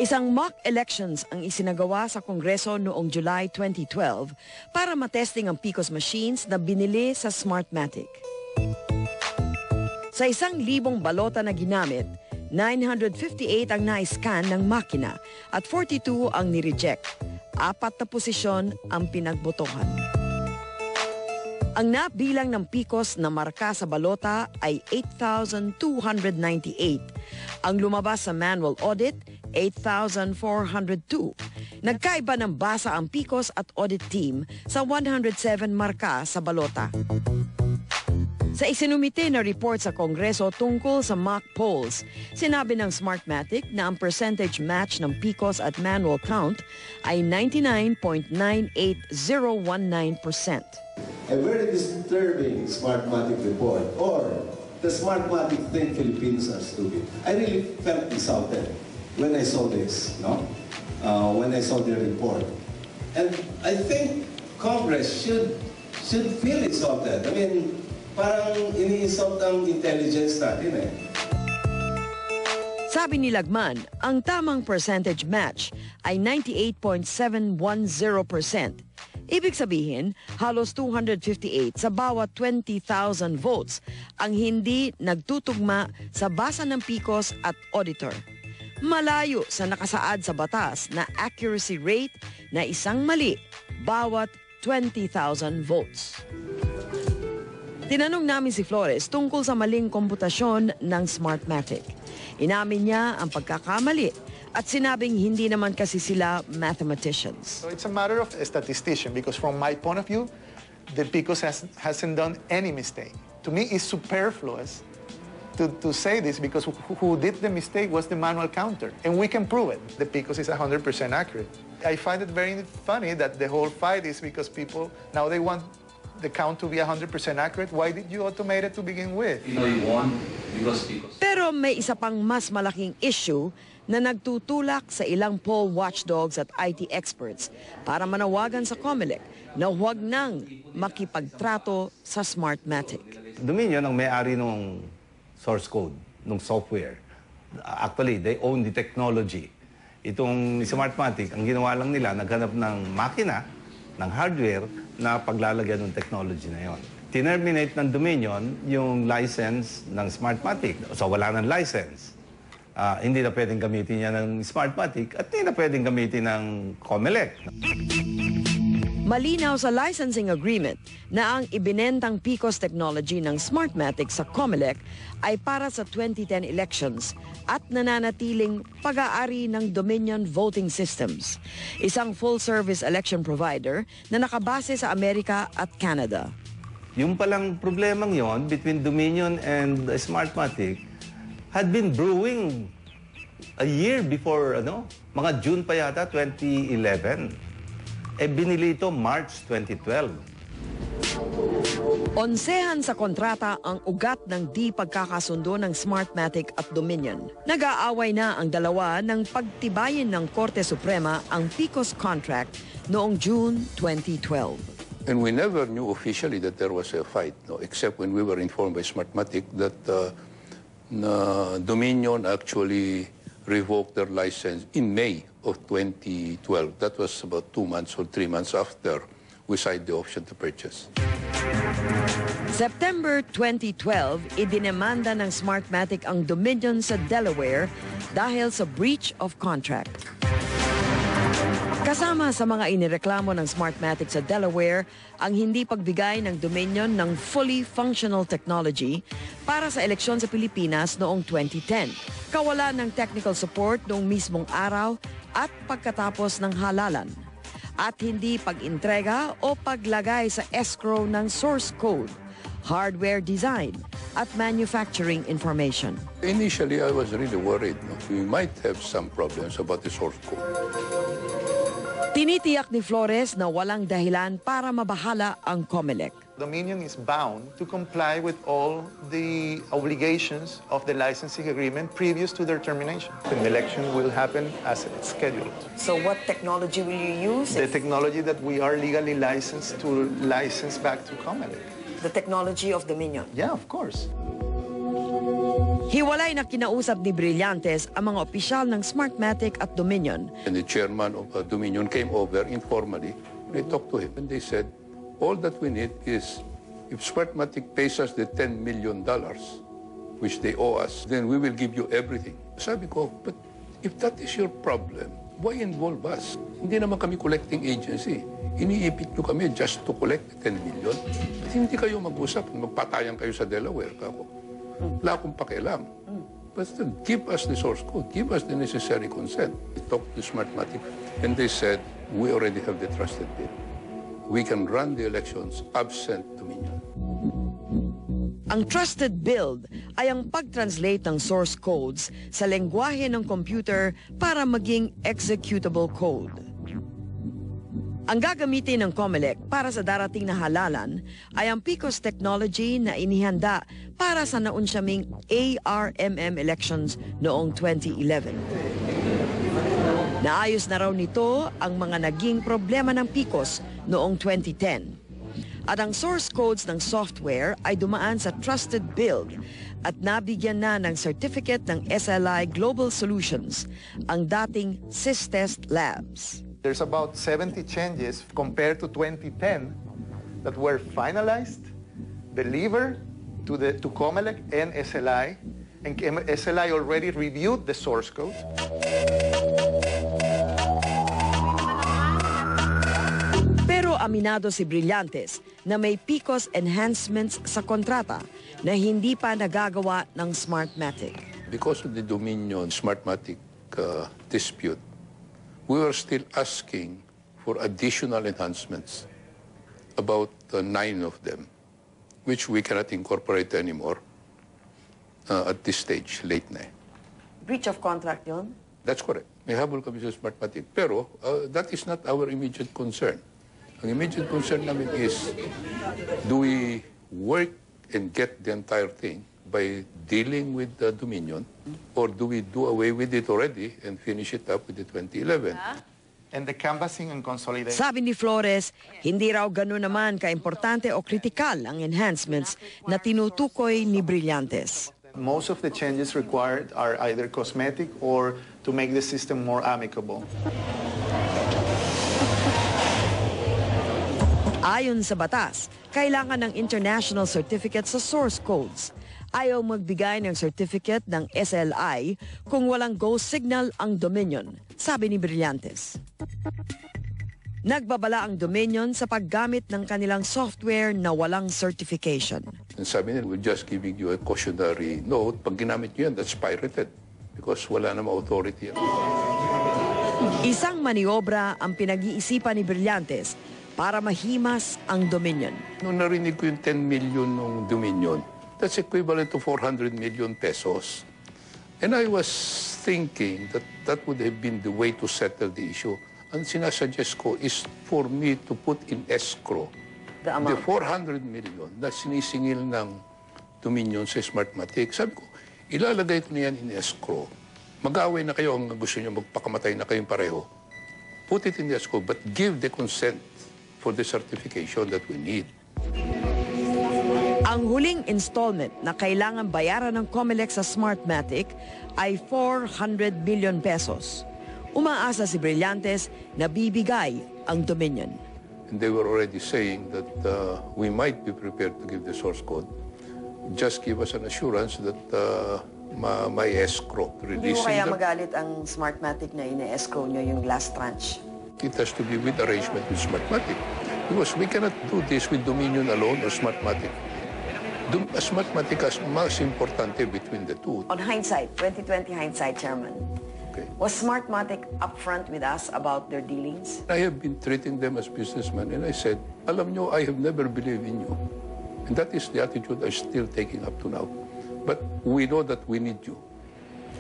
Isang mock elections ang isinagawa sa Kongreso noong July 2012 para matesting ang PCOS machines na binili sa Smartmatic. Sa 1,000 balota na ginamit, 958 ang na-scan ng makina at 42 ang nireject. 4 na posisyon ang pinagbotohan. Ang nabilang ng PCOS na marka sa balota ay 8,298. Ang lumabas sa manual audit, 8,402. Nagkaiba ng basa ang PCOS at audit team sa 107 marka sa balota. Sa isinumite na report sa Kongreso tungkol sa mock polls, sinabi ng Smartmatic na ang percentage match ng PCOS at manual count ay 99.98019%. A very disturbing Smartmatic report, or the Smartmatic think Philippines are stupid. I really felt insulted when I saw this, when I saw the report. And I think Congress should feel insulted. I mean, parang ini-insult ang intelligence natin eh. Sabi ni Lagman, ang tamang percentage match ay 98.710%. Ibig sabihin, halos 258 sa bawat 20,000 votes ang hindi nagtutugma sa basa ng PCOS at auditor. Malayo sa nakasaad sa batas na accuracy rate na isang mali bawat 20,000 votes. Tinanong namin si Flores tungkol sa maling komputasyon ng Smartmatic. Inamin niya ang pagkakamali at sinabing hindi naman kasi sila mathematicians. So it's a matter of a statistician because from my point of view, the PCOS hasn't done any mistake. To me, it's superfluous to say this because who did the mistake was the manual counter, and we can prove it. The PCOS is 100% accurate. I find it very funny that the whole fight is because people, now they want the count to be 100% accurate. Why did you automate it to begin with? You know you won because PCOS. Pero may isa pang mas malaking issue na nagtutulak sa ilang poll watchdogs at IT experts para manawagan sa COMELEC na huwag nang makipagtrato sa Smartmatic. Dominion ang may-ari ng source code, ng software. Actually, they own the technology. Itong Smartmatic, ang ginawa lang nila, naghanap ng makina, ng hardware, na paglalagyan ng technology na yon. Tinerminate ng Dominion yung license ng Smartmatic. So wala ng license. Hindi na pwedeng gamitin niya ng Smartmatic at hindi na pwedeng gamitin ng COMELEC. Malinaw sa licensing agreement na ang ibinentang PCOS technology ng Smartmatic sa COMELEC ay para sa 2010 elections at nananatiling pag-aari ng Dominion Voting Systems, isang full-service election provider na nakabase sa Amerika at Canada. Yung palang problemang yon between Dominion and Smartmatic had been brewing a year before, mga June pa yata, 2011. Binili ito March 2012. Onsehan sa kontrata ang ugat ng di pagkakasundo ng Smartmatic at Dominion. Nag-aaway na ang dalawa ng pagtibayin ng Korte Suprema ang PCOS contract noong June 2012. And we never knew officially that there was a fight, except when we were informed by Smartmatic that Dominion actually revoked their license in May of 2012. That was about 2 months or 3 months after we signed the option to purchase. September 2012, idinemanda ng Smartmatic ang Dominion sa Delaware dahil sa breach of contract. Kasama sa mga inireklamo ng Smartmatic sa Delaware ang hindi pagbigay ng Dominion ng fully functional technology para sa eleksyon sa Pilipinas noong 2010, kawalan ng technical support noong mismong araw at pagkatapos ng halalan, at hindi pag-intrega o paglagay sa escrow ng source code, hardware design at manufacturing information. Initially, I was really worried. We might have some problems about the source code. Tinitiyak ni Flores na walang dahilan para mabahala ang COMELEC. Dominion is bound to comply with all the obligations of the licensing agreement previous to their termination. The election will happen as scheduled. So what technology will you use? The technology that we are legally licensed to license back to COMELEC. The technology of Dominion? Yeah, of course. Hiwalay na kinausap ni Brillantes ang mga opisyal ng Smartmatic at Dominion. And the chairman of Dominion came over informally. They talked to him and they said, all that we need is if Smartmatic pays us the $10 million, which they owe us, then we will give you everything. Sabi ko, but if that is your problem, why involve us? Hindi naman kami collecting agency. Iniipit nyo kami just to collect 10 million. At hindi kayo mag-usap, magpatayan kayo sa Delaware. Kako. Wala akong pakialam. But still, give us the source code. Give us the necessary consent. We talked to Smartmatic, and they said, we already have the trusted bill. We can run the elections absent Dominion. Ang trusted build ay ang pag-translate ng source codes sa lengguwahe ng computer para maging executable code. Ang gagamitin ng COMELEC para sa darating na halalan ay ang PICOS technology na inihanda para sa naunsyaming ARMM elections noong 2011. Naayos na raw nito ang mga naging problema ng PICOS noong 2010. At ang source codes ng software ay dumaan sa trusted build at nabigyan na ng certificate ng SLI Global Solutions, ang dating SysTest Labs. There's about 70 changes compared to 2010 that were finalized, delivered to COMELEC and SLI, and SLI already reviewed the source code. Pero aminado si Brillantes na may PICOS enhancements sa kontrata na hindi pa nagagawa ng Smartmatic. Because of the Dominion Smartmatic dispute, we were still asking for additional enhancements, about 9 of them, which we cannot incorporate anymore at this stage, late na. Breach of contract yun? That's correct. May habol kami sa Smartmatic. Pero that is not our immediate concern. Ang immediate concern namin is, do we work and get the entire thing by dealing with the Dominion, or do we do away with it already and finish it up with the 2011? And the canvassing and consolidation. Sabi ni Flores, hindi raw gano'n naman kaimportante o kritikal ang enhancements na tinutukoy ni Brillantes. Most of the changes required are either cosmetic or to make the system more amicable. Ayon sa batas, kailangan ng international certificate sa source codes. Ayaw magbigay ng certificate ng SLI kung walang go signal ang Dominion, sabi ni Brillantes. Nagbabala ang Dominion sa paggamit ng kanilang software na walang certification. And sabi nila, we're just giving you a cautionary note. Pag ginamit nyo yan, that's pirated because wala namang authority yan. Isang maniobra ang pinag-iisipan ni Brillantes para mahimas ang Dominion. Nung narinig ko yung 10 million ng Dominion, that's equivalent to 400 million pesos. And I was thinking that that would have been the way to settle the issue. Ang sinasuggest ko is for me to put in escrow the 400 million na sinisingil ng Dominion sa Smartmatic. Sabi ko, ilalagay ko niyan in escrow. Mag-away na kayo ang gusto niyo, magpakamatay na kayong pareho. Put it in the escrow, but give the consent for the certification that we need. Ang huling installment na kailangan bayaran ng COMELEC sa Smartmatic ay 400 million pesos. Umaasa si Brillantes na bibigay ang Dominion. And they were already saying that we might be prepared to give the source code. Just give us an assurance that may escrow. Hindi mo kaya magalit ang Smartmatic na ine-escrow nyo yung last tranche? It has to be with arrangement with Smartmatic. Because we cannot do this with Dominion alone or Smartmatic. Smartmatic is mas importante between the two. On hindsight, 2020 hindsight, Chairman, Okay. was Smartmatic upfront with us about their dealings? I have been treating them as businessmen, and I said, alam nyo, I have never believed in you. And that is the attitude I'm still taking up to now. But we know that we need you.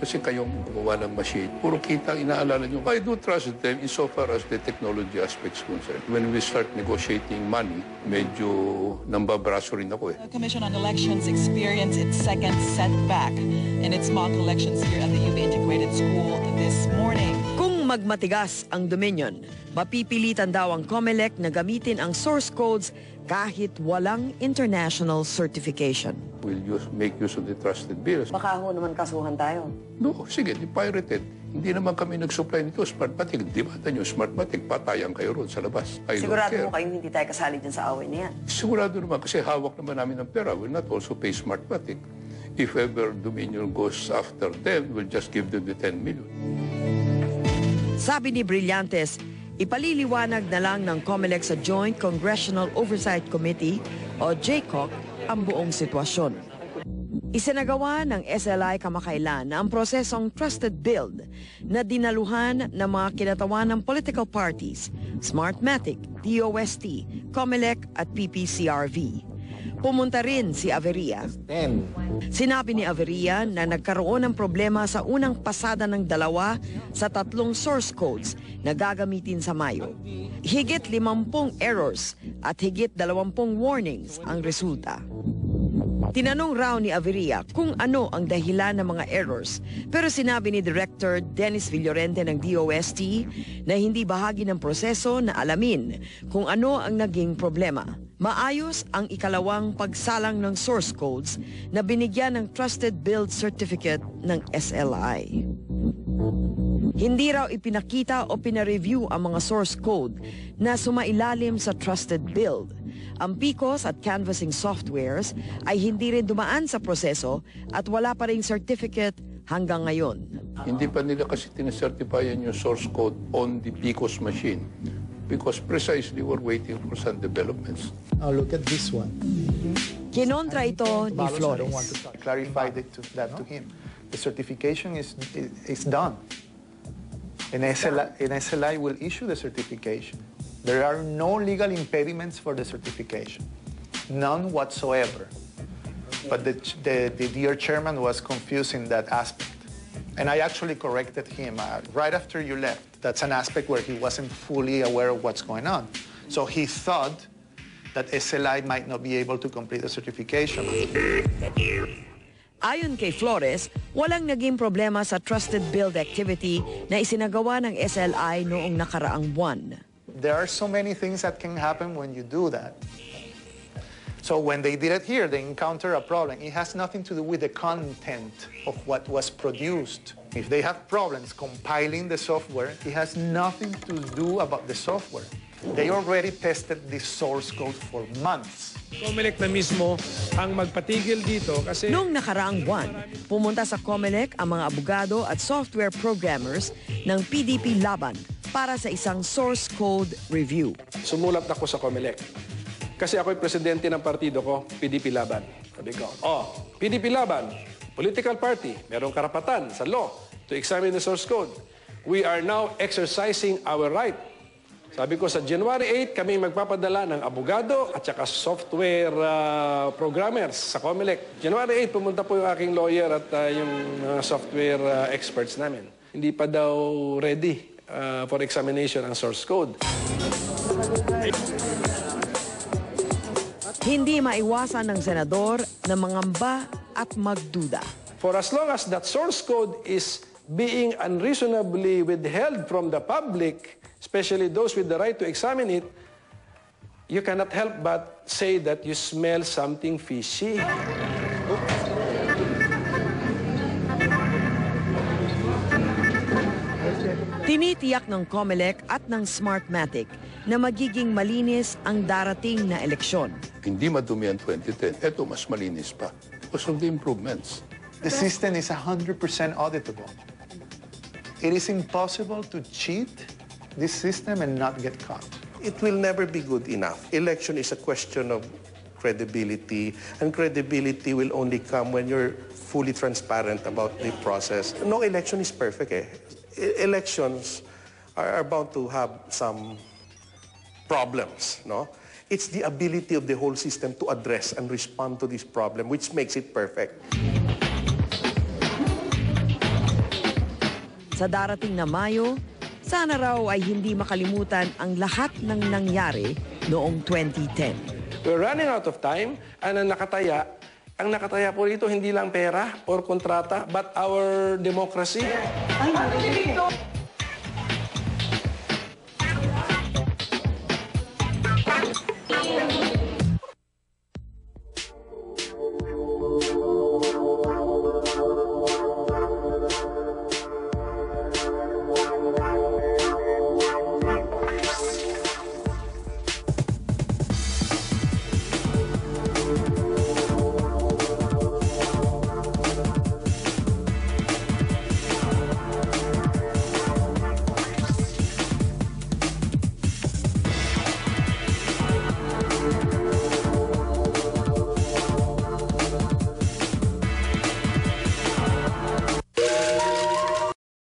Kasi kayong gumawa ng machine. Puro kita, inaalala nyo. I do trust them insofar as the technology aspects concerned. When we start negotiating money, medyo nambabraso rin ako eh. The Commission on Elections experienced its second setback in its mock elections here at the UP Integrated School this morning. Kung magmatigas ang Dominion, mapipilitan daw ang COMELEC na gamitin ang source codes kahit walang international certification. will make use of the trusted bills. Baka ho naman kasuhan tayo. No, sige, di pirated. Hindi naman kami nag-supply nito, Smartmatic. Di ba nyo, Smartmatic, patayan kayo ron sa labas. Sigurado mo kayong hindi tayo kasali dyan sa away na yan. Sigurado naman, kasi hawak naman namin ng pera. We'll not also pay Smartmatic. If ever Dominion goes after them, we'll just give them the 10 million. Sabi ni Brillantes, ipaliliwanag na lang ng COMELEC sa Joint Congressional Oversight Committee o JCOC ang buong sitwasyon. Isinagawa ng SLI kamakailan ang prosesong trusted build na dinaluhan ng mga kinatawan ng political parties, Smartmatic, DOST, COMELEC at PPCRV. Pumunta rin si Averia. Sinabi ni Averia na nagkaroon ng problema sa unang pasada ng 2 sa 3 source codes na gagamitin sa Mayo. Higit 50 errors at higit 20 warnings ang resulta. Tinanong raw ni Averia kung ano ang dahilan ng mga errors, pero sinabi ni Director Dennis Villorente ng DOST na hindi bahagi ng proseso na alamin kung ano ang naging problema. Maayos ang ikalawang pagsalang ng source codes na binigyan ng Trusted Build Certificate ng SLI. Hindi raw ipinakita o pinareview ang mga source code na sumailalim sa Trusted Build. Ang PICOS at canvassing softwares ay hindi rin dumaan sa proseso at wala pa ring certificate hanggang ngayon. Hindi pa nila kasi tinacertifyan yung source code on the PICOS machine because precisely we're waiting for some developments. Now look at this one. Kinontra ito ni I don't want Flores. to clarify that to him. The certification is done. And SLI will issue the certification. There are no legal impediments for the certification. None whatsoever. But the dear chairman was confused in that aspect. And I actually corrected him right after you left. That's an aspect where he wasn't fully aware of what's going on. So he thought that SLI might not be able to complete the certification. Ayon kay Flores, walang naging problema sa Trusted Build activity na isinagawa ng SLI noong nakaraang buwan. There are so many things that can happen when you do that. So when they did it here, they encountered a problem. It has nothing to do with the content of what was produced. If they have problems compiling the software, it has nothing to do about the software. They already tested this source code for months. COMELEC na mismo ang magpatigil dito kasi... Noong nakaraang buwan, pumunta sa COMELEC ang mga abogado at software programmers ng PDP Laban para sa isang source code review. Sumulat ako sa COMELEC. Kasi ako'y presidente ng partido ko, PDP Laban. Sabi ko, PDP Laban, political party, merong karapatan sa law to examine the source code. We are now exercising our right. Sabi ko, sa January 8, kami magpapadala ng abogado at saka software programmers sa COMELEC. January 8, pumunta po yung aking lawyer at yung software experts namin. Hindi pa daw ready for examination ang source code. Hindi maiwasan ng senador na mangamba at magduda. For as long as that source code is being unreasonably withheld from the public, especially those with the right to examine it, you cannot help but say that you smell something fishy. Tinitiyak ng COMELEC at ng Smartmatic na magiging malinis ang darating na eleksyon. Hindi madumi ang 2010. Ito, mas malinis pa because of the improvements. The system is 100% auditable. It is impossible to cheat this system and not get caught. It will never be good enough. Election is a question of credibility, and credibility will only come when you're fully transparent about the process. No election is perfect. Elections are bound to have some problems, no? It's the ability of the whole system to address and respond to this problem which makes it perfect. Sa darating na Mayo, sana raw ay hindi makalimutan ang lahat ng nangyari noong 2010. We're running out of time, and ang nakataya po rito hindi lang pera or kontrata, but our democracy.